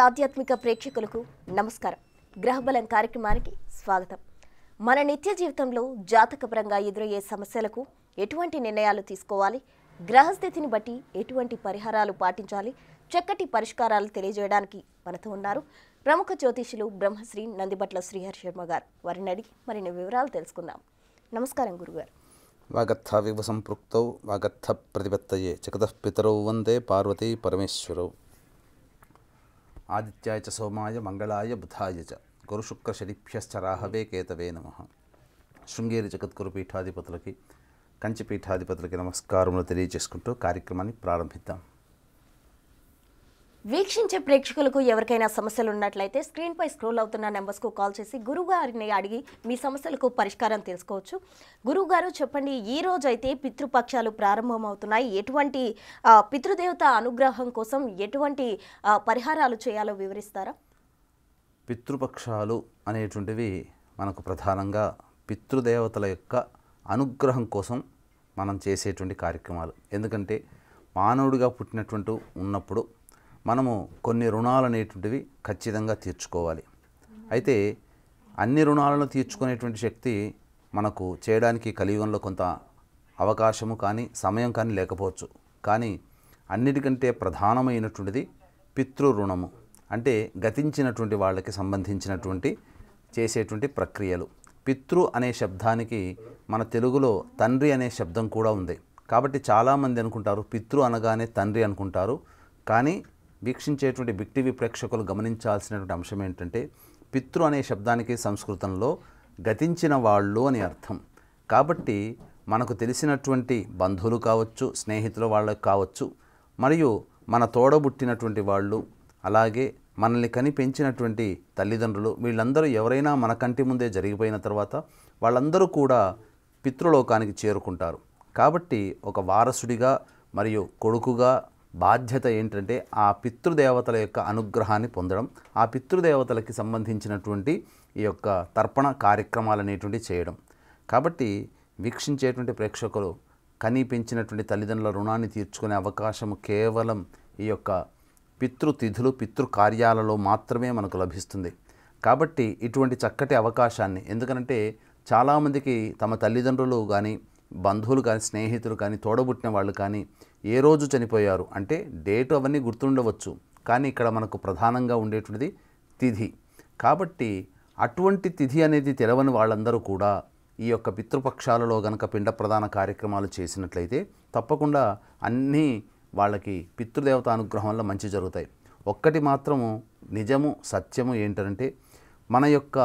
ఆధ్యాత్మిక ప్రేక్షకులకు నమస్కారం. గ్రహబలం కార్యక్రమానికి స్వాగతం. మన నిత్య జీవితంలో జాతకపరంగా ఎదురయ్యే సమస్యలకు ఎటువంటి నిర్ణయాలు తీసుకోవాలి, గ్రహస్థితిని బట్టి ఎటువంటి పరిహారాలు పాటించాలి, చక్కటి పరిష్కారాలు తెలియజేయడానికి మనతో ఉన్నారు ప్రముఖ జ్యోతిషులు బ్రహ్మశ్రీ నందిబట్ల శ్రీహరి శర్మ గారు. వారిని అడిగి మరిన్ని వివరాలు తెలుసుకుందాం. నమస్కారం గురుగారు. వాగర్థావివ సంపృక్తౌ వాగర్థ ప్రతిపత్తయే జగతః పితరౌ వందే పార్వతీ పరమేశ్వరౌ. ఆదిత్యాయ చ సోమాయ మంగళాయ బుధాయ చ గురుశుక్రశనిభ్యశ్చ రాహవే కేతవే నమః. శృంగేరి జగద్గురు పీఠాధిపతులకి, కంచి పీఠాధిపతులకి నమస్కారములు తెలియజేసుకుంటూ కార్యక్రమాన్ని ప్రారంభిద్దాం. వీక్షించే ప్రేక్షకులకు ఎవరికైనా సమస్యలు ఉన్నట్లయితే స్క్రీన్పై స్క్రోల్ అవుతున్న నెంబర్స్కు కాల్ చేసి గురువుగారిని అడిగి మీ సమస్యలకు పరిష్కారం తెలుసుకోవచ్చు. గురువుగారు చెప్పండి, ఈ రోజు అయితే పితృపక్షాలు ప్రారంభమవుతున్నాయి. ఎటువంటి పితృదేవత అనుగ్రహం కోసం ఎటువంటి పరిహారాలు చేయాలో వివరిస్తారా? పితృపక్షాలు అనేటువంటివి మనకు ప్రధానంగా పితృదేవతల యొక్క అనుగ్రహం కోసం మనం చేసేటువంటి కార్యక్రమాలు. ఎందుకంటే మానవుడిగా పుట్టినటువంటి ఉన్నప్పుడు మనము కొన్ని రుణాలు అనేటువంటివి ఖచ్చితంగా తీర్చుకోవాలి. అయితే అన్ని రుణాలను తీర్చుకునేటువంటి శక్తి మనకు చేయడానికి కలియుగంలో కొంత అవకాశము కానీ సమయం కానీ లేకపోవచ్చు. కానీ అన్నిటికంటే ప్రధానమైనటువంటిది పితృ రుణము. అంటే గతించినటువంటి వాళ్ళకి సంబంధించినటువంటి చేసేటువంటి ప్రక్రియలు. పితృ అనే శబ్దానికి మన తెలుగులో తండ్రి అనే శబ్దం కూడా ఉంది. కాబట్టి చాలామంది అనుకుంటారు పితృ అనగానే తండ్రి అనుకుంటారు. కానీ వీక్షించేటువంటి బిగ్ టీవీ ప్రేక్షకులు గమనించాల్సినటువంటి అంశం ఏంటంటే పితృ అనే శబ్దానికి సంస్కృతంలో గతించిన వాళ్ళు అని అర్థం. కాబట్టి మనకు తెలిసినటువంటి బంధువులు కావచ్చు, స్నేహితుల వాళ్ళకి కావచ్చు, మరియు మన తోడబుట్టినటువంటి వాళ్ళు, అలాగే మనల్ని కని పెంచినటువంటి తల్లిదండ్రులు, వీళ్ళందరూ ఎవరైనా మన కంటి ముందే జరిగిపోయిన తర్వాత వాళ్ళందరూ కూడా పితృలోకానికి చేరుకుంటారు. కాబట్టి ఒక వారసుడిగా మరియు కొడుకుగా బాధ్యత ఏంటంటే ఆ పితృదేవతల యొక్క అనుగ్రహాన్ని పొందడం, ఆ పితృదేవతలకి సంబంధించినటువంటి ఈ యొక్క తర్పణ కార్యక్రమాలు అనేటువంటి చేయడం. కాబట్టి వీక్షించేటువంటి ప్రేక్షకులు కని పెంచినటువంటి తల్లిదండ్రుల రుణాన్ని తీర్చుకునే అవకాశం కేవలం ఈ యొక్క పితృతిథులు, పితృకార్యాలలో మాత్రమే మనకు లభిస్తుంది. కాబట్టి ఇటువంటి చక్కటి అవకాశాన్ని, ఎందుకంటే చాలామందికి తమ తల్లిదండ్రులు కానీ, బంధువులు కానీ, స్నేహితులు కానీ, తోడబుట్టిన వాళ్ళు కానీ ఏ రోజు చనిపోయారు అంటే డేటు అవన్నీ గుర్తుండవచ్చు. కానీ ఇక్కడ మనకు ప్రధానంగా ఉండేటువంటిది తిథి. కాబట్టి అటువంటి తిథి అనేది తెలవని వాళ్ళందరూ కూడా ఈ యొక్క పితృపక్షాలలో గనక పిండ ప్రదాన కార్యక్రమాలు చేసినట్లయితే తప్పకుండా అన్నీ వాళ్ళకి పితృదేవత అనుగ్రహం వల్ల మంచి జరుగుతాయి. ఒక్కటి మాత్రము నిజము, సత్యము ఏంటంటే మన యొక్క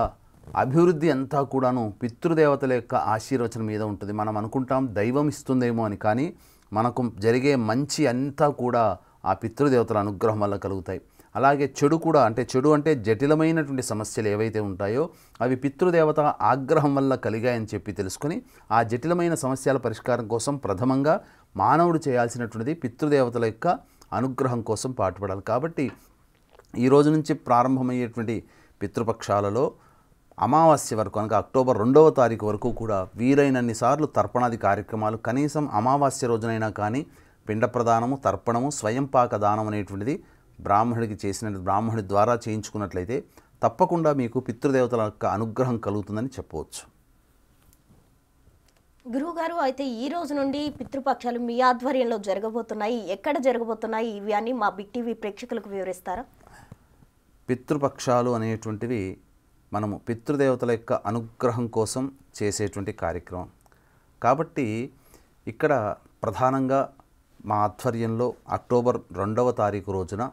అభివృద్ధి అంతా కూడాను పితృదేవతల యొక్క ఆశీర్వచనం మీద ఉంటుంది. మనం అనుకుంటాం దైవం ఇస్తుందేమో అని, కానీ మనకు జరిగే మంచి అంతా కూడా ఆ పితృదేవతల అనుగ్రహం వల్ల కలుగుతాయి. అలాగే చెడు కూడా, చెడు అంటే జటిలమైనటువంటి సమస్యలు ఏవైతే ఉంటాయో అవి పితృదేవత ఆగ్రహం వల్ల కలిగాయని చెప్పి తెలుసుకొని ఆ జటిలమైన సమస్యల పరిష్కారం కోసం ప్రథమంగా మానవుడు చేయాల్సినటువంటిది పితృదేవతల యొక్క అనుగ్రహం కోసం పాటుపడాలి. కాబట్టి ఈ రోజు నుంచి ప్రారంభమయ్యేటువంటి పితృపక్షాలలో అమావాస్య వరకు, అనగా అక్టోబర్ 2వ తారీఖు వరకు కూడా వీలైనన్ని సార్లు తర్పణాది కార్యక్రమాలు, కనీసం అమావాస్య రోజునైనా కానీ పిండ ప్రదానము, తర్పణము, స్వయంపాక దానం అనేటువంటిది బ్రాహ్మణుడి ద్వారా చేయించుకున్నట్లయితే తప్పకుండా మీకు పితృదేవతల యొక్క అనుగ్రహం కలుగుతుందని చెప్పవచ్చు. గురువుగారు, అయితే ఈ రోజు నుండి పితృపక్షాలు మీ ఆధ్వర్యంలో జరగబోతున్నాయి, ఎక్కడ జరగబోతున్నాయి, ఇవి అని మా బిగ్ టీవీ ప్రేక్షకులకు వివరిస్తారా? పితృపక్షాలు అనేటువంటివి మనము పితృదేవతల యొక్క అనుగ్రహం కోసం చేసేటువంటి కార్యక్రమం. కాబట్టి ఇక్కడ ప్రధానంగా మా ఆధ్వర్యంలో అక్టోబర్ 2వ తారీఖు రోజున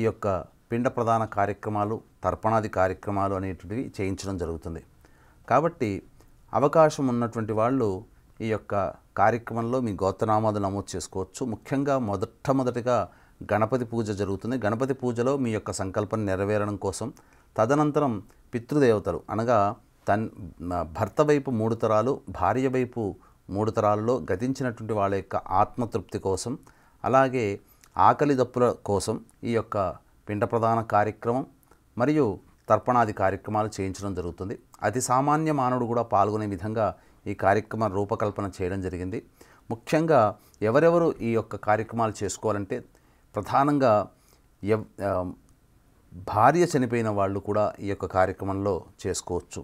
ఈ యొక్క పిండ ప్రదాన కార్యక్రమాలు, తర్పణాది కార్యక్రమాలు అనేటువంటివి చేయించడం జరుగుతుంది. కాబట్టి అవకాశం ఉన్నటువంటి వాళ్ళు ఈ యొక్క కార్యక్రమంలో మీ గోత్రనామాలు నమోదు చేసుకోవచ్చు. ముఖ్యంగా మొదటగా గణపతి పూజ జరుగుతుంది. గణపతి పూజలో మీ యొక్క సంకల్పం నెరవేరడం కోసం, తదనంతరం పితృదేవతలు అనగా భర్త వైపు 3 తరాలు, భార్య వైపు 3 తరాలలో గతించినటువంటి వాళ్ళ యొక్క ఆత్మతృప్తి కోసం, అలాగే ఆకలి దప్పుల కోసం ఈ యొక్క పిండ ప్రదాన కార్యక్రమం మరియు తర్పణాది కార్యక్రమాలు చేయించడం జరుగుతుంది. అతి సామాన్య మానవుడు కూడా పాల్గొనే విధంగా ఈ కార్యక్రమ రూపకల్పన చేయడం జరిగింది. ముఖ్యంగా ఎవరెవరు ఈ యొక్క కార్యక్రమాలు చేసుకోవాలంటే ప్రధానంగా భార్య చనిపోయిన వాళ్ళు కూడా ఈ యొక్క కార్యక్రమంలో చేసుకోవచ్చు.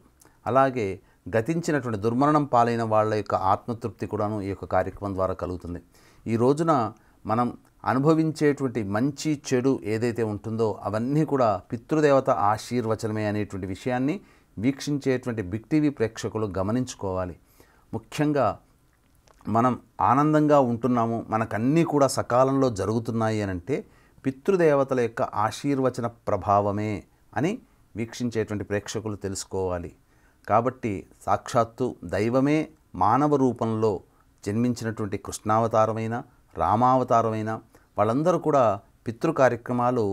అలాగే గతించినటువంటి దుర్మరణం పాలైన వాళ్ళ యొక్క ఆత్మతృప్తి కూడాను ఈ యొక్క కార్యక్రమం ద్వారా కలుగుతుంది. ఈ రోజున మనం అనుభవించేటువంటి మంచి చెడు ఏదైతే ఉంటుందో అవన్నీ కూడా పితృదేవత ఆశీర్వచనమే అనేటువంటి విషయాన్ని వీక్షించేటువంటి బిగ్ టీవీ ప్రేక్షకులు గమనించుకోవాలి. ముఖ్యంగా మనం ఆనందంగా ఉంటున్నాము, మనకన్నీ కూడా సకాలంలో జరుగుతున్నాయి అనంటే పితృదేవతల యొక్క ఆశీర్వచన ప్రభావమే అని వీక్షించేటువంటి ప్రేక్షకులు తెలుసుకోవాలి. కాబట్టి సాక్షాత్తు దైవమే మానవ రూపంలో జన్మించినటువంటి కృష్ణావతారమైన రామావతారమైన వాళ్ళందరూ కూడా పితృ కార్యక్రమాలు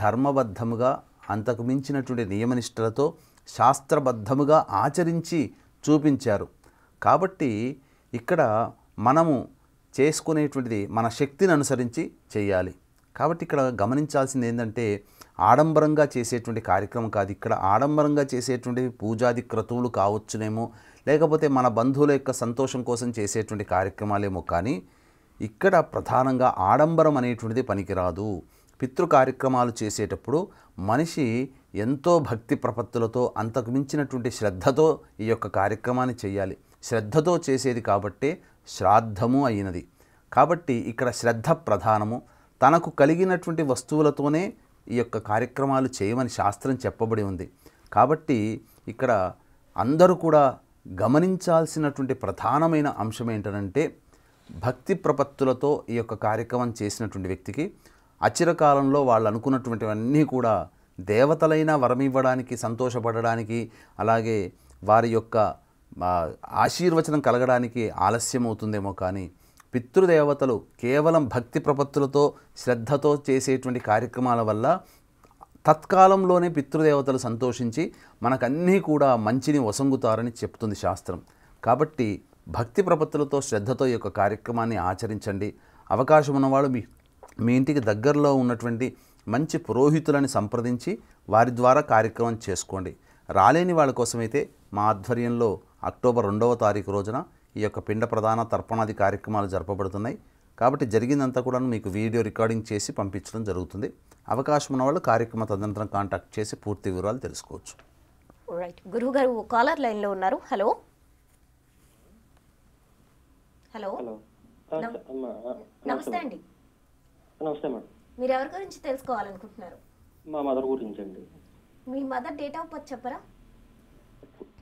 ధర్మబద్ధముగా అంతకు మించినటువంటి నియమనిష్టలతో శాస్త్రబద్ధముగా ఆచరించి చూపించారు. కాబట్టి ఇక్కడ మనము చేసుకునేటువంటిది మన శక్తిని అనుసరించి చేయాలి. కాబట్టి ఇక్కడ గమనించాల్సింది ఏంటంటే ఆడంబరంగా చేసేటువంటి కార్యక్రమం కాదు. ఇక్కడ ఆడంబరంగా చేసేటువంటి పూజాది క్రతువులు కావచ్చునేమో, లేకపోతే మన బంధువుల యొక్క సంతోషం కోసం చేసేటువంటి కార్యక్రమాలేమో, కానీ ఇక్కడ ప్రధానంగా ఆడంబరం అనేటువంటిది పనికిరాదు. పితృ కార్యక్రమాలు చేసేటప్పుడు మనిషి ఎంతో భక్తి ప్రపత్తులతో అంతకు మించినటువంటి శ్రద్ధతో ఈ యొక్క కార్యక్రమాన్ని చేయాలి. శ్రద్ధతో చేసేది కాబట్టే శ్రాద్ధము అయినది. కాబట్టి ఇక్కడ శ్రద్ధ ప్రధానము. తనకు కలిగినటువంటి వస్తువులతోనే ఈ యొక్క కార్యక్రమాలు చేయమని శాస్త్రం చెప్పబడి ఉంది. కాబట్టి ఇక్కడ అందరూ కూడా గమనించాల్సినటువంటి ప్రధానమైన అంశం ఏంటంటే భక్తి ప్రపత్తులతో ఈ యొక్క కార్యక్రమం చేసినటువంటి వ్యక్తికి అచిరకాలంలో వాళ్ళు అనుకున్నటువంటివన్నీ కూడా దేవతలైన వరం ఇవ్వడానికి, సంతోషపడడానికి, అలాగే వారి యొక్క ఆశీర్వచనం కలగడానికి ఆలస్యం అవుతుందేమో, కానీ పితృదేవతలు కేవలం భక్తి ప్రపత్తులతో శ్రద్ధతో చేసేటువంటి కార్యక్రమాల వల్ల తత్కాలంలోనే పితృదేవతలు సంతోషించి మనకన్నీ కూడా మంచిని వసంగుతారని చెప్తుంది శాస్త్రం. కాబట్టి భక్తి ప్రపత్తులతో శ్రద్ధతో ఈ యొక్క కార్యక్రమాన్ని ఆచరించండి. అవకాశం ఉన్నవాళ్ళు మీ ఇంటికి దగ్గరలో ఉన్నటువంటి మంచి పురోహితులని సంప్రదించి వారి ద్వారా కార్యక్రమం చేసుకోండి. రాలేని వాళ్ళ కోసమైతే మా ఆధ్వర్యంలో అక్టోబర్ 2వ తారీఖు రోజున ఈ యొక్క పిండ ప్రధాన తర్పణాది కార్యక్రమాలు జరపబడుతున్నాయి. కాబట్టి జరిగిందంతా కూడా మీకు వీడియో రికార్డింగ్ చేసి పంపించడం జరుగుతుంది. అవకాశం ఉన్న వాళ్ళు కార్యక్రమ తదనంతరం కాంటాక్ట్ చేసి పూర్తి వివరాలు తెలుసుకోవచ్చు. రైట్, గురువు గారు కాలర్ లైన్లో ఉన్నారు. హలో హలో నమస్తే అండి. నమస్తే మేడం. మీరు ఎవరి గురించి తెలుసుకోవాలనుకుంటున్నారు? మా మదర్ గురించి అండి. మీ మదర్ డేట్ ఆఫ్ బర్త్ చెప్పరా?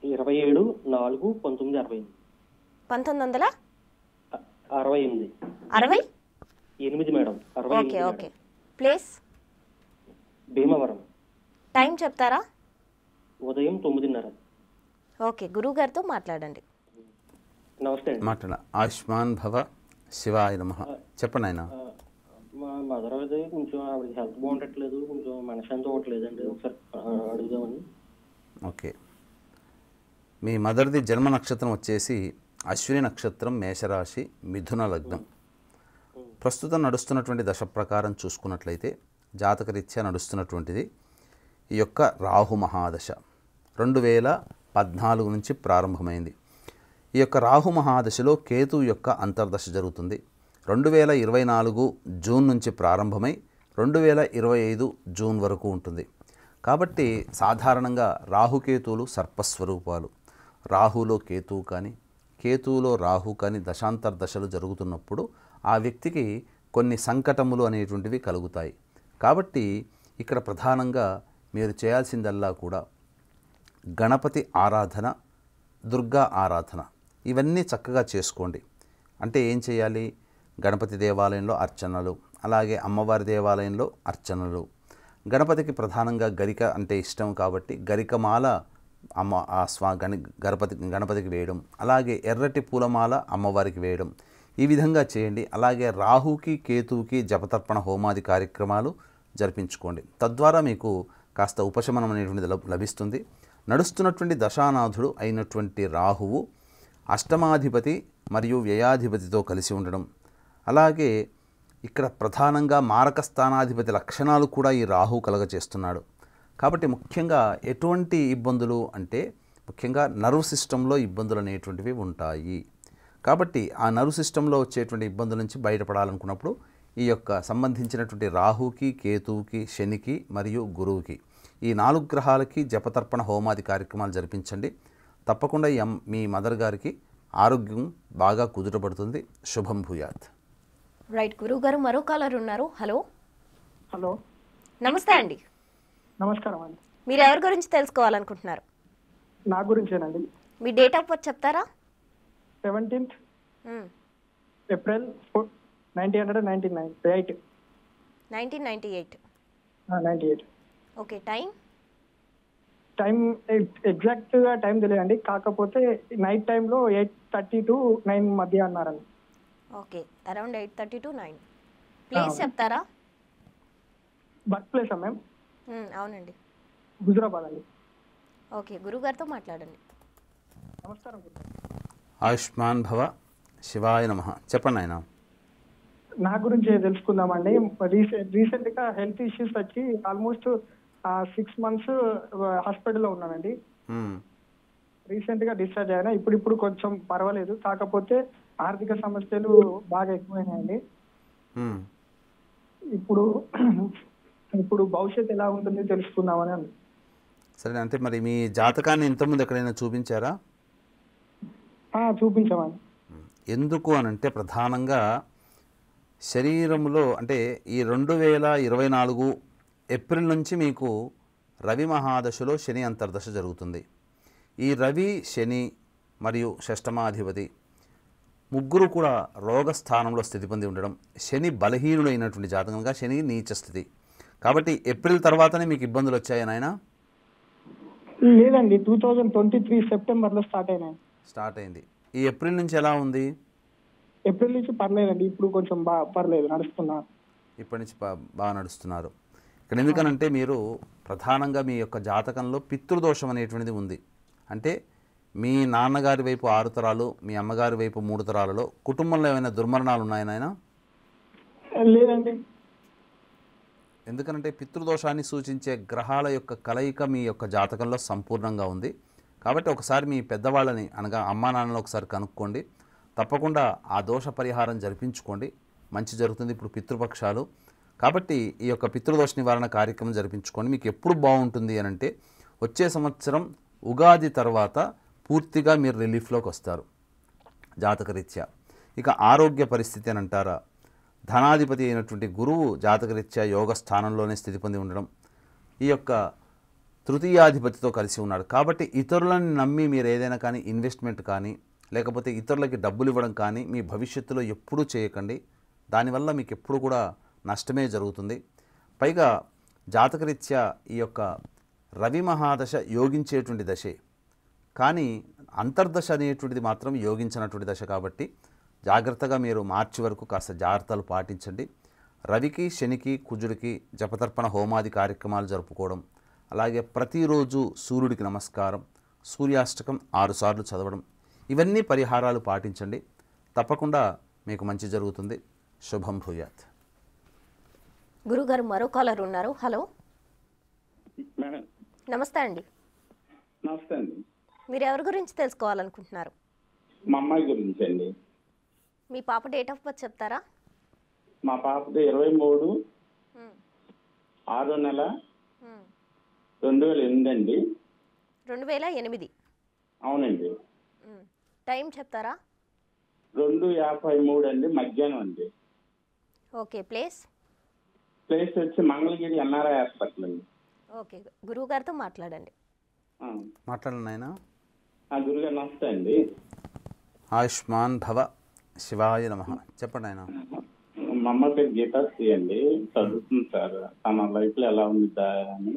27/4/1968. 1968 madam. Okay okay. Place? Bhimavaram. Time చెప్తారా? ఉదయం 9:30. ఓకే, గురువు గారితో మాట్లాడండి. నమస్తే అండి. మాట్లాడ. ఆయుష్మాన్ భవ, శివాయ నమః. చెప్పండి ఆయన. మా మదర్ అయితే కొంచెం ఆవిడకి హెల్త్ బాగుండట్లేదు, కొంచెం మనశాంతి అవ్వట్లేదండి. ఒకసారి అడుగుదామని. ఓకే, మీ మదర్ది జన్మ నక్షత్రం వచ్చేసి అశ్విని నక్షత్రం, మేషరాశి, మిథున లగ్నం. ప్రస్తుతం నడుస్తున్నటువంటి దశ ప్రకారం చూసుకున్నట్లయితే జాతకరీత్యా నడుస్తున్నటువంటిది ఈ యొక్క రాహు మహాదశ 2014 నుంచి ప్రారంభమైంది. ఈ యొక్క రాహు మహాదశలో కేతు యొక్క అంతర్దశ జరుగుతుంది. 2024 జూన్ నుంచి ప్రారంభమై 2025 జూన్ వరకు ఉంటుంది. కాబట్టి సాధారణంగా రాహుకేతువులు సర్పస్వరూపాలు. రాహులో కేతువు కానీ, కేతువులో రాహు కానీ దశాంతర్దశలు జరుగుతున్నప్పుడు ఆ వ్యక్తికి కొన్ని సంకటములు అనేటువంటివి కలుగుతాయి. కాబట్టి ఇక్కడ ప్రధానంగా మీరు చేయాల్సిందల్లా కూడా గణపతి ఆరాధన, దుర్గా ఆరాధన, ఇవన్నీ చక్కగా చేసుకోండి. అంటే ఏం చేయాలి? గణపతి దేవాలయంలో అర్చనలు, అలాగే అమ్మవారి దేవాలయంలో అర్చనలు. గణపతికి ప్రధానంగా గరిక అంటే ఇష్టం కాబట్టి గరికమాల గణపతికి వేయడం, అలాగే ఎర్రటి పూలమాల అమ్మవారికి వేయడం, ఈ విధంగా చేయండి. అలాగే రాహుకి కేతువుకి జపతర్పణ హోమాది కార్యక్రమాలు జరిపించుకోండి. తద్వారా మీకు కాస్త ఉపశమనం అనేటువంటిది లభిస్తుంది. నడుస్తున్నటువంటి దశానాథుడు అయినటువంటి రాహువు అష్టమాధిపతి మరియు వ్యయాధిపతితో కలిసి ఉండడం, అలాగే ఇక్కడ ప్రధానంగా మారక స్థానాధిపతి లక్షణాలు కూడా ఈ రాహు కలగచేస్తున్నాడు. కాబట్టి ముఖ్యంగా ఎటువంటి ఇబ్బందులు అంటే ముఖ్యంగా నర్వ్ సిస్టంలో ఇబ్బందులు అనేటువంటివి ఉంటాయి. కాబట్టి ఆ నర్వ్ సిస్టంలో వచ్చేటువంటి ఇబ్బందుల నుంచి బయటపడాలనుకున్నప్పుడు ఈ యొక్క సంబంధించినటువంటి రాహుకి, కేతువుకి, శనికి మరియు గురువుకి ఈ 4 గ్రహాలకి జపతర్పణ హోమాది కార్యక్రమాలు జరిపించండి. తప్పకుండా మీ మదర్ గారికి ఆరోగ్యం బాగా కుదుటపడుతుంది. శుభం భూయాత్. రైట్ గురువు గారు, మరో కాలర్ ఉన్నారు. హలో. హలో, నమస్తే అండి. నమస్కారం అండి. మీరు ఎవరి గురించి తెలుసుకోవాలనుకుంటున్నారు? నా గురించేనండి. మీ డేట్ ఆఫ్ బర్త్ చెప్తారా? 17th April 1998. 1998. ఓకే, టైం ఎగ్జాక్ట్గా టైం తెలియదండి, కాకపోతే నైట్ టైంలో 8:30 to 9 మధ్య అన్నారండి. Okay, around 8:30 to 9. ప్లీజ్ చెప్తారా? బర్త్ ప్లేస్ మ్యామ్ అవునండి, హుజురాబాద్ అండి. ఓకే, గురుగారితో మాట్లాడండి. నమస్కారం. ఆయుష్మాన్ భవ, శివాయ నమః. చెప్పండి ఆయన. నా గురించి తెలుసుకుందామండి. రీసెంట్గా హెల్త్ ఇష్యూస్ వచ్చి ఆల్మోస్ట్ 6 months హాస్పిటల్లో ఉన్నానండి. రీసెంట్గా డిశ్చార్జ్ అయినా. ఇప్పుడు కొంచెం పర్వాలేదు, కాకపోతే ఆర్థిక సమస్యలు బాగా ఎక్కువైనాయండి. ఇప్పుడు భవిష్యత్తు ఎలా ఉంటుంది తెలుసుకుందామని అండి. సరే, అంటే మరి మీ జాతకాన్ని ఇంతకుముందు ఎక్కడైనా చూపించారా? చూపించామండి. ఎందుకు అనంటే ప్రధానంగా శరీరంలో అంటే ఈ 2024 ఏప్రిల్ నుంచి మీకు రవి మహాదశలో శని అంతర్దశ జరుగుతుంది. ఈ రవి, శని మరియు షష్టమాధిపతి ముగ్గురు కూడా రోగస్థానంలో స్థితి పొంది ఉండడం, శని బలహీనుడైనటువంటి జాతకంగా శని నీచ స్థితి. కాబట్టి ఏప్రిల్ తర్వాతనే మీకు ఇబ్బందులు వచ్చాయి నాయన? లేదండి, 2023 సెప్టెంబర్లో స్టార్ట్ అయింది. ఈ ఏప్రిల్ నుంచి ఎలా ఉంది? ఏప్రిల్ నుంచి పర్లేదండి, ఇప్పుడు కొంచెం పర్లేదు, నడుస్తున్నా. ఇప్పటి నుంచి బాగా నడుస్తున్నారు. ఇక్కడ ఎందుకనంటే మీరు ప్రధానంగా మీ యొక్క జాతకంలో పితృదోషం అనేటువంటిది ఉంది. అంటే మీ నాన్నగారి వైపు 6 తరాలు, మీ అమ్మగారి వైపు 3 తరాలలో కుటుంబంలో ఏమైనా దుర్మరణాలు ఉన్నాయా నాయన? లేదండి. ఎందుకనంటే పితృదోషాన్ని సూచించే గ్రహాల యొక్క కలయిక మీ యొక్క జాతకంలో సంపూర్ణంగా ఉంది. కాబట్టి ఒకసారి మీ పెద్దవాళ్ళని అనగా అమ్మా నాన్నలు ఒకసారి కనుక్కోండి. తప్పకుండా ఆ దోష పరిహారం జరిపించుకోండి, మంచి జరుగుతుంది. ఇప్పుడు పితృపక్షాలు కాబట్టి ఈ యొక్క పితృదోష నివారణ కార్యక్రమం జరిపించుకోండి. మీకు ఎప్పుడు బాగుంటుంది అని అంటే వచ్చే సంవత్సరం ఉగాది తర్వాత పూర్తిగా మీరు రిలీఫ్లోకి వస్తారు జాతకరీత్యా. ఇక ఆరోగ్య పరిస్థితి అని అంటారా, ధనాధిపతి అయినటువంటి గురువు జాతకరీత్యా యోగ స్థానంలోనే స్థితి పొంది ఉండడం, ఈ యొక్క తృతీయాధిపతితో కలిసి ఉన్నాడు. కాబట్టి ఇతరులను నమ్మి మీరు ఏదైనా కానీ ఇన్వెస్ట్మెంట్ కానీ లేకపోతే ఇతరులకి డబ్బులు ఇవ్వడం కానీ మీ భవిష్యత్తులో ఎప్పుడూ చేయకండి. దానివల్ల మీకు ఎప్పుడు కూడా నష్టమే జరుగుతుంది. పైగా జాతకరీత్యా ఈ యొక్క రవి మహాదశ యోగించేటువంటి దశే, కానీ అంతర్దశ అనేటువంటిది మాత్రం యోగించినటువంటి దశ. కాబట్టి జాగ్రత్తగా మీరు మార్చి వరకు కాస్త జాగ్రత్తలు పాటించండి. రవికి, శనికి, కుజుడికి జపతర్పణ హోమాది కార్యక్రమాలు జరుపుకోవడం, అలాగే ప్రతిరోజు సూర్యుడికి నమస్కారం, సూర్యాష్టకం 6 సార్లు చదవడం, ఇవన్నీ పరిహారాలు పాటించండి. తప్పకుండా మీకు మంచి జరుగుతుంది. శుభం భూయాత్. గురుగారు, మరో కాలర్ ఉన్నారు. హలో. మేడం నమస్తే అండి. నమస్తే అండి. మీరు ఎవరి గురించి తెలుసుకోవాలనుకుంటున్నారు? మా అమ్మాయి గురించి అండి. మీ పాప డేట్ ఆఫ్ బర్త్ చెప్తారా? మా పాపది 23 6 నెల 2008 అండి. 2008. అవునండి. టైం చెప్తారా? 2:53 అండి, మధ్యాహ్నం అండి. ఓకే, ప్లేస్ వచ్చి మంగళగిరి ఎన్ఆర్ఐ హాస్పిటల్ అండి. ఓకే, గురువు గారితో మాట్లాడండి. మాట్లాడండి ఆయన. గురుగారు నమస్తే అండి. ఆయుష్మాన్ భవ, శివాయ నమః. చెప్పండి ఆయన. మా అమ్మ పేరు గీతాశ్రీ అండి, చదువుతుంది సార్. తన లైఫ్లో ఎలా ఉందా అని.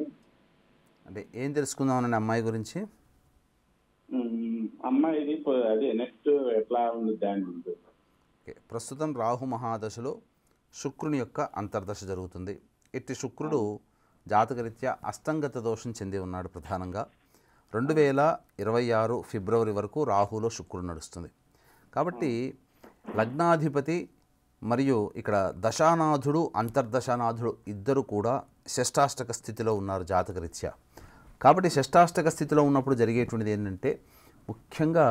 అంటే ఏం తెలుసుకుందామనండి అమ్మాయి గురించి? అమ్మాయిది అదే నెక్స్ట్ ఎట్లా ఉందా అని. ఓకే, ప్రస్తుతం రాహు మహాదశలో శుక్రుని యొక్క అంతర్దశ జరుగుతుంది. ఇట్టి శుక్రుడు జాతకరీత్యా అస్తంగత దోషం చెంది ఉన్నాడు. ప్రధానంగా 2026 ఫిబ్రవరి వరకు రాహులో శుక్రుడు నడుస్తుంది. కాబట్టి లగ్నాధిపతి మరియు ఇక్కడ దశానాథుడు, అంతర్దశానాథుడు ఇద్దరు కూడా షష్టాష్టక స్థితిలో ఉన్నారు జాతకరీత్యా. కాబట్టి షష్టాష్టక స్థితిలో ఉన్నప్పుడు జరిగేటువంటిది ఏంటంటే ముఖ్యంగా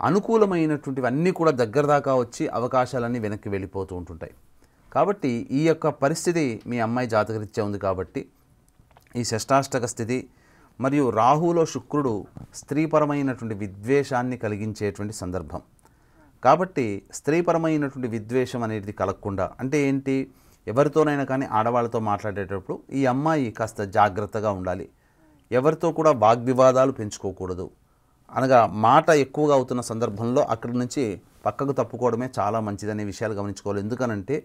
అనుకూలమైనటువంటివి అన్నీ కూడా దగ్గర దాకా వచ్చి అవకాశాలన్నీ వెనక్కి వెళ్ళిపోతూ ఉంటుంటాయి. కాబట్టి ఈ యొక్క పరిస్థితి మీ అమ్మాయి జాతకరీత్యా ఉంది కాబట్టి ఈ షష్టాష్టక స్థితి మరియు రాహులో శుక్రుడు స్త్రీపరమైనటువంటి విద్వేషాన్ని కలిగించేటువంటి సందర్భం. కాబట్టి స్త్రీపరమైనటువంటి విద్వేషం అనేది కలగకుండా, అంటే ఏంటి, ఎవరితోనైనా కానీ ఆడవాళ్ళతో మాట్లాడేటప్పుడు ఈ అమ్మాయి కాస్త జాగ్రత్తగా ఉండాలి. ఎవరితో కూడా వాగ్వివాదాలు పెంచుకోకూడదు. అనగా మాట ఎక్కువగా అవుతున్న సందర్భంలో అక్కడి నుంచి పక్కకు తప్పుకోవడమే చాలా మంచిదనే విషయాలు గమనించుకోవాలి. ఎందుకనంటే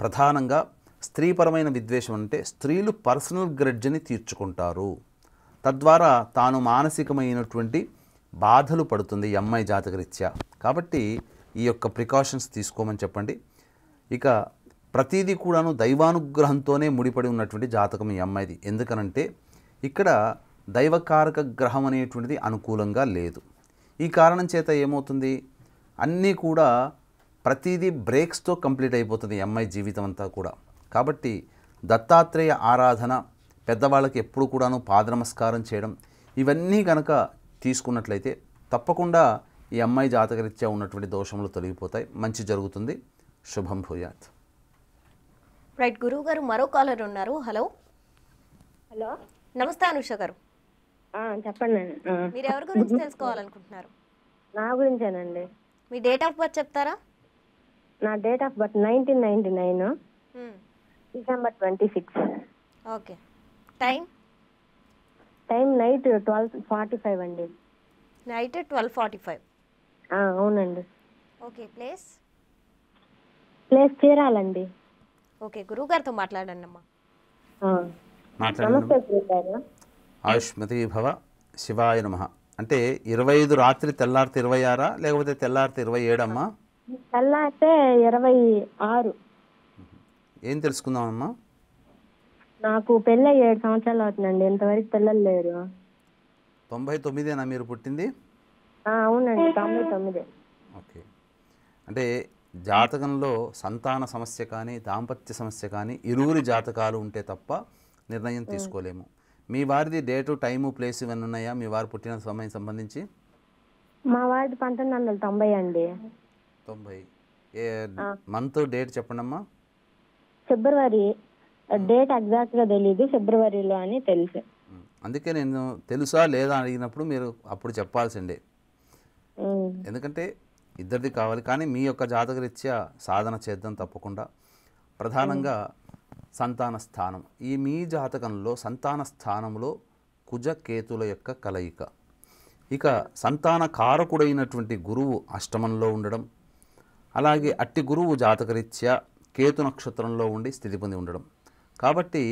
ప్రధానంగా స్త్రీపరమైన విద్వేషం అంటే స్త్రీలు పర్సనల్ గ్రెడ్జ్ని తీర్చుకుంటారు, తద్వారా తాను మానసికమైనటువంటి బాధలు పడుతుంది ఈ అమ్మాయి జాతకరీత్యా. కాబట్టి ఈ యొక్క ప్రికాషన్స్ తీసుకోమని చెప్పండి. ఇక ప్రతిదీ కూడాను దైవానుగ్రహంతోనే ముడిపడి ఉన్నటువంటి జాతకం ఈ అమ్మాయిది. ఎందుకనంటే ఇక్కడ దైవకారక గ్రహం అనేటువంటిది అనుకూలంగా లేదు. ఈ కారణం చేత ఏమవుతుంది, అన్నీ కూడా ప్రతిదీ బ్రేక్స్తో కంప్లీట్ అయిపోతుంది ఈ అమ్మాయి జీవితం అంతా కూడా. కాబట్టి దత్తాత్రేయ ఆరాధన, పెద్దవాళ్ళకి ఎప్పుడు కూడాను పాద నమస్కారం చేయడం, ఇవన్నీ కనుక తీసుకున్నట్లయితే తప్పకుండా ఈ అమ్మాయి జాతకరీత్యా ఉన్నటువంటి దోషములు తొలగిపోతాయి, మంచి జరుగుతుంది. శుభం భూయాత్. రైట్, గురువు గారు మరో కాలర్ ఉన్నారు. హలో. హలో, నమస్తే అనుష గారు. చెప్పండి. మీరు ఎవరి గురించి తెలుసుకోవాలనుకుంటున్నారు? నా గురించేనండి. మీ డేట్ ఆఫ్ బర్త్ చెప్తారా? నా date of birth 1999 December 26. Okay. Time night 12:45 అండి. నైట్ 12:45. అవునండి. ఓకే. ప్లేస్ చీరాలండి. ఓకే, గురువు గారితో మాట్లాడండి అమ్మా. నమస్తే గురువు గారు. ఆయుష్మతి భవ, శివాయ నమః. అంటే 25 రాత్రి తెల్లారితే 26 లేకపోతే తెల్లారితే 27 అమ్మా? తెల్లారితే 26. ఏం తెలుసుకుందామమ్మా? నాకు పెళ్ళి 7 సంవత్సరాలు అవుతుందండి, ఇంతవరకు పిల్లలు లేరు. 99ఏనా మీరు పుట్టింది? అవునండి, 99. ఓకే. అంటే జాతకంలో సంతాన సమస్య కానీ దాంపత్య సమస్య కానీ ఇరువురి జాతకాలు ఉంటే తప్ప నిర్ణయం తీసుకోలేము. మీ వారిది డేటు, టైము, ప్లేస్ ఇవన్నీ ఉన్నాయా మీ వారు పుట్టిన సమయం సంబంధించి? మా వాడి 1990 అండి. 90. మంత్ డేట్ చెప్పండి అమ్మా. ఫిబ్రవరి. డేట్ ఎగ్జాక్ట్గా తెలీదు, ఫిబ్రవరిలో అని తెలుసు. అందుకే నేను తెలుసా లేదా అడిగినప్పుడు మీరు అప్పుడు చెప్పాల్సిందే, ఎందుకంటే ఇద్దరిది కావాలి. కానీ మీ యొక్క జాతకరీత్యా సాధన చేద్దాం తప్పకుండా. ప్రధానంగా సంతాన స్థానం, ఈ మీ జాతకంలో సంతాన స్థానంలో కుజ కేతుల యొక్క కలయిక, ఇక సంతాన కారకుడైనటువంటి గురువు అష్టమంలో ఉండడం, అలాగే అట్టి గురువు జాతకరీత్యా కేతు నక్షత్రంలో ఉండి స్థితి పొంది ఉండడం. కాబట్టి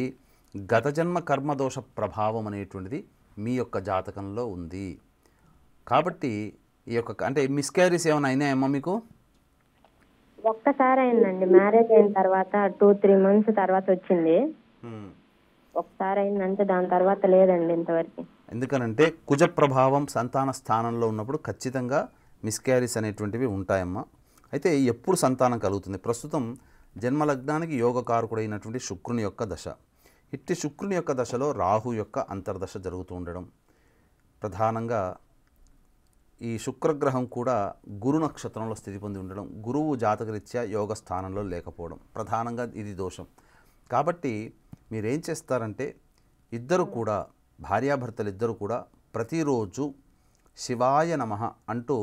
గత జన్మ కర్మదోష ప్రభావం అనేటువంటిది మీ యొక్క జాతకంలో ఉంది. కాబట్టి ఈ యొక్క అంటే మిస్క్యారీస్ ఏమైనా అయినాయమ్మా మీకు? ఒక్కసారి అయిందండి, మ్యారేజ్ అయిన తర్వాత 2-3 months తర్వాత వచ్చింది. ఒకసారి అయిందంటే దాని తర్వాత లేదండి ఇంతవరకు. ఎందుకనంటే కుజ ప్రభావం సంతాన స్థానంలో ఉన్నప్పుడు ఖచ్చితంగా మిస్క్యారీస్ అనేటువంటివి ఉంటాయమ్మా. అయితే ఎప్పుడు సంతానం కలుగుతుంది? ప్రస్తుతం జన్మలగ్నానికి యోగకారకుడైనటువంటి శుక్రుని యొక్క దశ. ఇట్టి శుక్రుని యొక్క దశలో రాహు యొక్క అంతర్దశ జరుగుతూ ఉండడం, ప్రధానంగా ఈ శుక్రగ్రహం కూడా గురు నక్షత్రంలో స్థితి పొంది ఉండడం, గురువు జాతకరీత్యా యోగ స్థానంలో లేకపోవడం, ప్రధానంగా ఇది దోషం. కాబట్టి మీరేం చేస్తారంటే ఇద్దరు కూడా, భార్యాభర్తలు ఇద్దరు కూడా ప్రతిరోజు శివాయ నమః అంటూ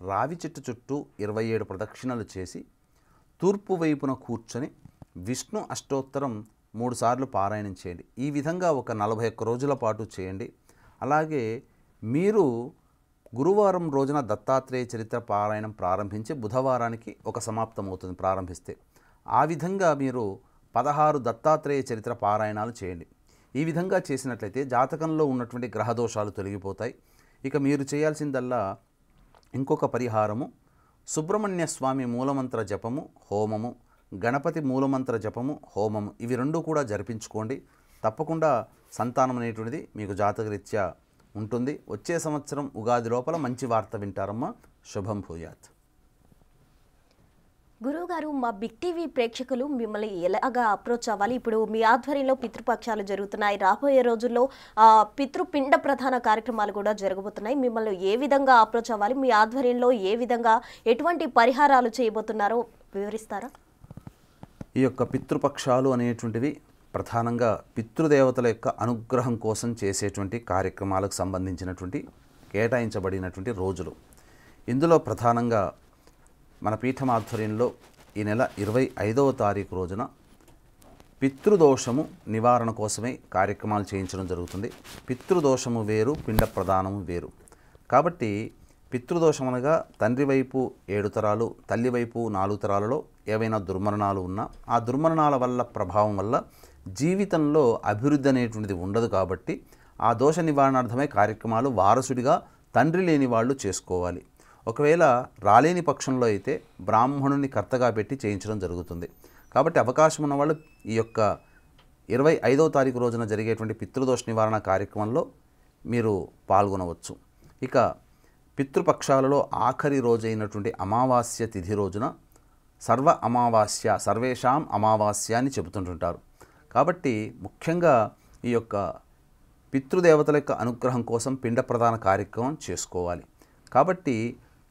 రావి చెట్టు చుట్టూ 27 ప్రదక్షిణలు చేసి తూర్పు వైపున కూర్చొని విష్ణు అష్టోత్తరం 3 సార్లు పారాయణం చేయండి. ఈ విధంగా ఒక 41 రోజుల పాటు చేయండి. అలాగే మీరు గురువారం రోజున దత్తాత్రేయ చరిత్ర పారాయణం ప్రారంభించి బుధవారానికి ఒక సమాప్తమవుతుంది ప్రారంభిస్తే. ఆ విధంగా మీరు 16 దత్తాత్రేయ చరిత్ర పారాయణాలు చేయండి. ఈ విధంగా చేసినట్లయితే జాతకంలో ఉన్నటువంటి గ్రహదోషాలు తొలగిపోతాయి. ఇక మీరు చేయాల్సిందల్లా ఇంకొక పరిహారము, సుబ్రహ్మణ్య స్వామి మూలమంత్ర జపము, హోమము, గణపతి మూలమంత్ర జపము, హోమము, ఇవి 2 కూడా జరిపించుకోండి. తప్పకుండా సంతానం అనేటువంటిది మీకు జాతకరీత్యా ఉంటుంది. వచ్చే సంవత్సరం ఉగాది లోపల మంచి వార్త వింటారమ్మా. శుభం భూయాత్. గురువుగారు, మా బిగ్ టీవీ ప్రేక్షకులు మిమ్మల్ని ఎలాగా అప్రోచ్ అవ్వాలి? ఇప్పుడు మీ ఆధ్వర్యంలో పితృపక్షాలు జరుగుతున్నాయి, రాబోయే రోజుల్లో పితృపిండ ప్రధాన కార్యక్రమాలు కూడా జరగబోతున్నాయి. మిమ్మల్ని ఏ విధంగా అప్రోచ్ అవ్వాలి? మీ ఆధ్వర్యంలో ఏ విధంగా ఎటువంటి పరిహారాలు చేయబోతున్నారో వివరిస్తారా? ఈ యొక్క పితృపక్షాలు అనేటువంటివి ప్రధానంగా పితృదేవతల యొక్క అనుగ్రహం కోసం చేసేటువంటి కార్యక్రమాలకు సంబంధించినటువంటి కేటాయించబడినటువంటి రోజులు. ఇందులో ప్రధానంగా మన పీఠం ఆధ్వర్యంలో ఈ నెల 25వ తారీఖు రోజున పితృదోషము నివారణ కోసమే కార్యక్రమాలు చేయించడం జరుగుతుంది. పితృదోషము వేరు, పిండ ప్రదానము వేరు. కాబట్టి పితృదోషం అనగా తండ్రి వైపు 7 తరాలు, తల్లి వైపు 4 తరాలలో ఏవైనా దుర్మరణాలు ఉన్నా ఆ దుర్మరణాల వల్ల ప్రభావం వల్ల జీవితంలో అభివృద్ధి అనేటువంటిది ఉండదు. కాబట్టి ఆ దోష నివారణార్థమే కార్యక్రమాలు వారసుడిగా తండ్రి లేని వాళ్ళు చేసుకోవాలి. ఒకవేళ రాలేని పక్షంలో అయితే బ్రాహ్మణుని కర్తగా పెట్టి చేయించడం జరుగుతుంది. కాబట్టి అవకాశం ఉన్నవాళ్ళు ఈ యొక్క 25వ తారీఖు రోజున జరిగేటువంటి పితృదోష నివారణ కార్యక్రమంలో మీరు పాల్గొనవచ్చు. ఇక పితృపక్షాలలో ఆఖరి రోజైనటువంటి అమావాస్య తిథి రోజున సర్వ అమావాస్య, సర్వేషాం అమావాస్య అని చెబుతుంటుంటారు. కాబట్టి ముఖ్యంగా ఈ యొక్క పితృదేవతల యొక్క అనుగ్రహం కోసం పిండ ప్రదాన కార్యక్రమం చేసుకోవాలి. కాబట్టి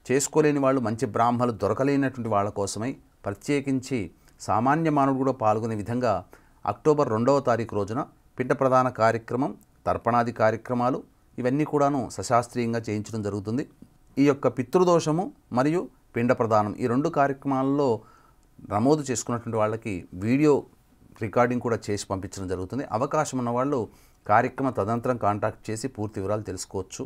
చేసుకోలేని వాళ్ళు, మంచి బ్రాహ్మణులు దొరకలేనటువంటి వాళ్ళ కోసమై ప్రత్యేకించి సామాన్య మానవుడు కూడా పాల్గొనే విధంగా అక్టోబర్ 2వ తారీఖు రోజున పిండ ప్రదాన కార్యక్రమం, తర్పణాది కార్యక్రమాలు ఇవన్నీ కూడాను సశాస్త్రీయంగా చేయించడం జరుగుతుంది. ఈ యొక్క పితృదోషము మరియు పిండ ప్రదానం ఈ 2 కార్యక్రమాల్లో నమోదు చేసుకున్నటువంటి వాళ్ళకి వీడియో రికార్డింగ్ కూడా చేసి పంపించడం జరుగుతుంది. అవకాశం ఉన్నవాళ్ళు కార్యక్రమ తదనంతరం కాంటాక్ట్ చేసి పూర్తి వివరాలు తెలుసుకోవచ్చు.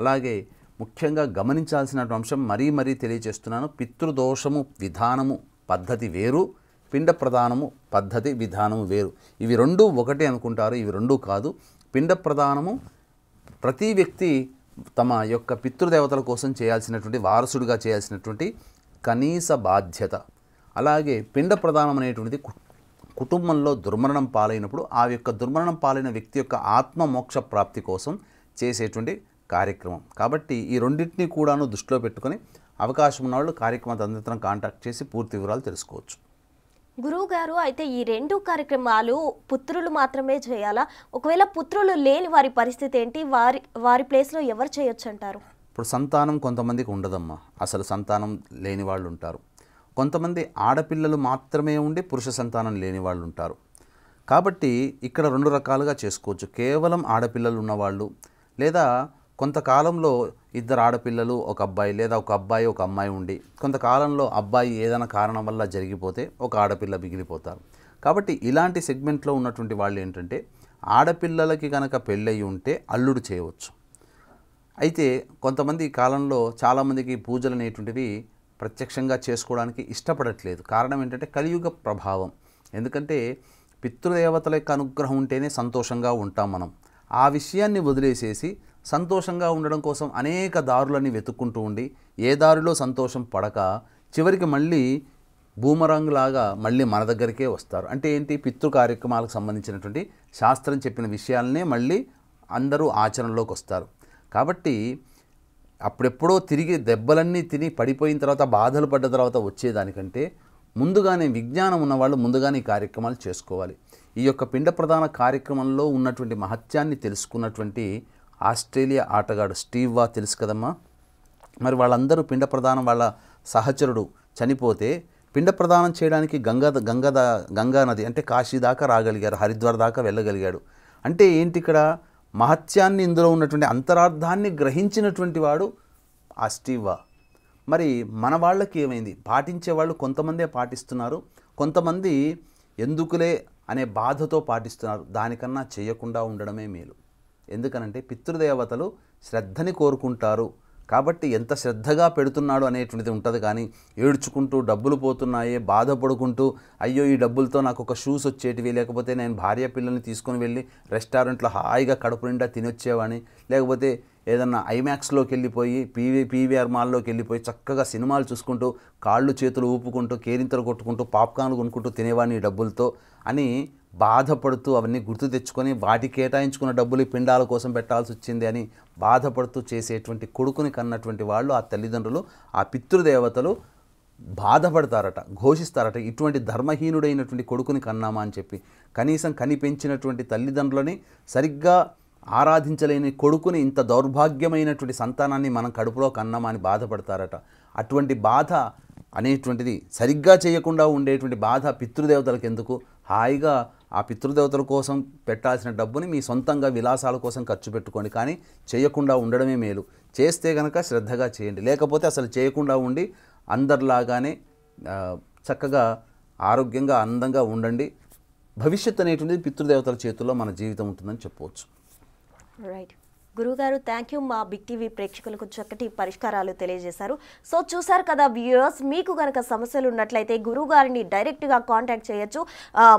అలాగే ముఖ్యంగా గమనించాల్సిన అంశం మరీ తెలియజేస్తున్నాను. పితృదోషము విధానము పద్ధతి వేరు, పిండ ప్రదానము పద్ధతి విధానము వేరు. ఇవి 2 ఒకటే అనుకుంటారు. ఇవి 2 కాదు. పిండ ప్రదానము ప్రతి వ్యక్తి తమ యొక్క పితృదేవతల కోసం చేయాల్సినటువంటి, వారసుడిగా చేయాల్సినటువంటి కనీస బాధ్యత. అలాగే పిండ ప్రదానం అనేటువంటిది కుటుంబంలో దుర్మరణం పాలైనప్పుడు ఆ యొక్క దుర్మరణం పాలైన వ్యక్తి యొక్క ఆత్మ మోక్ష ప్రాప్తి కోసం చేసేటువంటి కార్యక్రమం. కాబట్టి ఈ రెండింటినీ కూడాను దృష్టిలో పెట్టుకొని అవకాశం ఉన్నవాళ్ళు కార్యక్రమ తదనంతరం కాంటాక్ట్ చేసి పూర్తి వివరాలు తెలుసుకోవచ్చు. గురువు గారు, అయితే ఈ 2 కార్యక్రమాలు పుత్రులు మాత్రమే చేయాలా? ఒకవేళ పుత్రులు లేని వారి పరిస్థితి ఏంటి? వారి ప్లేస్లో ఎవరు చేయొచ్చు అంటారు? ఇప్పుడు సంతానం కొంతమందికి ఉండదమ్మా, అసలు సంతానం లేని వాళ్ళు ఉంటారు. కొంతమంది ఆడపిల్లలు మాత్రమే ఉండి పురుష సంతానం లేని వాళ్ళు ఉంటారు. కాబట్టి ఇక్కడ 2 రకాలుగా చేసుకోవచ్చు. కేవలం ఆడపిల్లలు ఉన్నవాళ్ళు, లేదా కొంతకాలంలో 2 ఆడపిల్లలు, 1 అబ్బాయి, లేదా 1 అబ్బాయి 1 అమ్మాయి ఉండి కొంతకాలంలో అబ్బాయి ఏదైనా కారణం వల్ల జరిగిపోతే 1 ఆడపిల్ల మిగిలిపోతారు. కాబట్టి ఇలాంటి సెగ్మెంట్లో ఉన్నటువంటి వాళ్ళు ఏంటంటే ఆడపిల్లలకి కనుక పెళ్ళయి ఉంటే అల్లుడు చేయవచ్చు. అయితే కొంతమంది ఈ కాలంలో చాలామందికి పూజలు అనేటువంటివి ప్రత్యక్షంగా చేసుకోవడానికి ఇష్టపడట్లేదు. కారణం ఏంటంటే కలియుగ ప్రభావం. ఎందుకంటే పితృదేవతల యొక్క అనుగ్రహం ఉంటేనే సంతోషంగా ఉంటాం మనం. ఆ విషయాన్ని వదిలేసేసి సంతోషంగా ఉండడం కోసం అనేక దారులని వెతుక్కుంటూ ఉండి ఏ దారిలో సంతోషం పడక చివరికి మళ్ళీ బూమరాంగ్ లాగా మళ్ళీ మన దగ్గరికే వస్తారు. అంటే ఏంటి? పితృ కార్యక్రమాలకు సంబంధించినటువంటి శాస్త్రం చెప్పిన విషయాలనే మళ్ళీ అందరూ ఆచరణలోకి వస్తారు. కాబట్టి అప్పుడెప్పుడో తిరిగి దెబ్బలన్నీ తిని పడిపోయిన తర్వాత బాధలు పడ్డ తర్వాత వచ్చేదానికంటే ముందుగానే విజ్ఞానం ఉన్నవాళ్ళు ముందుగానే ఈ కార్యక్రమాలు చేసుకోవాలి. ఈ యొక్క పిండ ప్రదాన కార్యక్రమంలో ఉన్నటువంటి మహత్యాన్ని తెలుసుకున్నటువంటి ఆస్ట్రేలియా ఆటగాడు స్టీవ్ వా తెలుసు కదమ్మా. మరి పిండ ప్రదానం వాళ్ళ సహచరుడు చనిపోతే పిండ ప్రదానం చేయడానికి గంగా నది అంటే కాశీ దాకా రాగలిగారు, హరిద్వార్ దాకా వెళ్ళగలిగాడు. అంటే ఏంటి? ఇక్కడ మహత్యాన్ని, ఇందులో ఉన్నటువంటి అంతరార్థాన్ని గ్రహించినటువంటి వాడు ఆ స్టీవ్ వా. మరి మన వాళ్ళకి ఏమైంది? పాటించేవాళ్ళు కొంతమందే పాటిస్తున్నారు, కొంతమంది ఎందుకులే అనే బాధతో పాటిస్తున్నారు. దానికన్నా చేయకుండా ఉండడమే మేలు. ఎందుకనంటే పితృదేవతలు శ్రద్ధని కోరుకుంటారు. కాబట్టి ఎంత శ్రద్ధగా పెడుతున్నాడు అనేటువంటిది ఉంటుంది. కానీ ఏడ్చుకుంటూ డబ్బులు పోతున్నాయే బాధపడుకుంటూ అయ్యో ఈ డబ్బులతో నాకు ఒక షూస్ వచ్చేటివి, లేకపోతే నేను భార్య పిల్లల్ని తీసుకొని వెళ్ళి రెస్టారెంట్లో హాయిగా కడుపు నిండా తినొచ్చేవాడిని, లేకపోతే ఏదన్నా ఐమాక్స్లోకి వెళ్ళిపోయి పీవీఆర్ మాల్లోకి వెళ్ళిపోయి చక్కగా సినిమాలు చూసుకుంటూ కాళ్ళు చేతులు ఊపుకుంటూ కేరింతలు కొట్టుకుంటూ పాప్కార్న్లు కొనుక్కుంటూ తినేవాడిని ఈ డబ్బులతో అని బాధపడుతూ అవన్నీ గుర్తు తెచ్చుకొని వాటి కేటాయించుకున్న డబ్బులు పిండాల కోసం పెట్టాల్సి వచ్చింది అని బాధపడుతూ చేసేటువంటి కొడుకుని కన్నటువంటి వాళ్ళు, ఆ తల్లిదండ్రులు, ఆ పితృదేవతలు బాధపడతారట, ఘోషిస్తారట. ఇటువంటి ధర్మహీనుడైనటువంటి కొడుకుని కన్నామా అని చెప్పి. కనీసం కనిపెంచినటువంటి తల్లిదండ్రులని సరిగ్గా ఆరాధించలేని కొడుకుని, ఇంత దౌర్భాగ్యమైనటువంటి సంతానాన్ని మనం కడుపులో కన్నామా అని బాధపడతారట. అటువంటి బాధ అనేటువంటిది సరిగ్గా చేయకుండా ఉండేటువంటి బాధ పితృదేవతలకు ఎందుకు? హాయిగా ఆ పితృదేవతల కోసం పెట్టాల్సిన డబ్బుని మీ సొంతంగా విలాసాల కోసం ఖర్చు పెట్టుకోండి, కానీ చేయకుండా ఉండడమే మేలు. చేస్తే కనుక శ్రద్ధగా చేయండి, లేకపోతే అసలు చేయకుండా ఉండి అందరిలాగానే చక్కగా ఆరోగ్యంగా అందంగా ఉండండి. భవిష్యత్తు అనేటువంటిది పితృదేవతల చేతుల్లో మన జీవితం ఉంటుందని చెప్పవచ్చు. రైట్ గురుగారు, థ్యాంక్ యూ. మా బిగ్ టీవీ ప్రేక్షకులకు చక్కటి పరిష్కారాలు తెలియజేశారు. సో చూసారు కదా వ్యూయర్స్, మీకు కనుక సమస్యలు ఉన్నట్లయితే గురుగారిని డైరెక్ట్గా కాంటాక్ట్ చేయొచ్చు.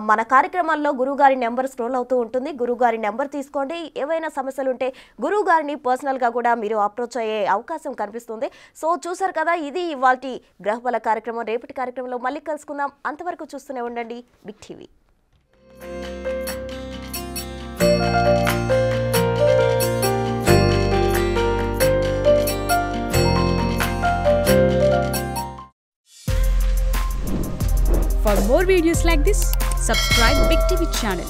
మన కార్యక్రమాల్లో గురుగారి నెంబర్ స్క్రోల్ అవుతూ ఉంటుంది. గురుగారి నెంబర్ తీసుకోండి. ఏవైనా సమస్యలు ఉంటే గురుగారిని పర్సనల్గా కూడా మీరు అప్రోచ్ అయ్యే అవకాశం కనిపిస్తుంది. సో చూసారు కదా, ఇది ఇవాల్టి గ్రహబల కార్యక్రమం. రేపటి కార్యక్రమంలో మళ్ళీ కలుసుకుందాం. అంతవరకు చూస్తూనే ఉండండి Big TV. For more videos like this, subscribe Big TV channel.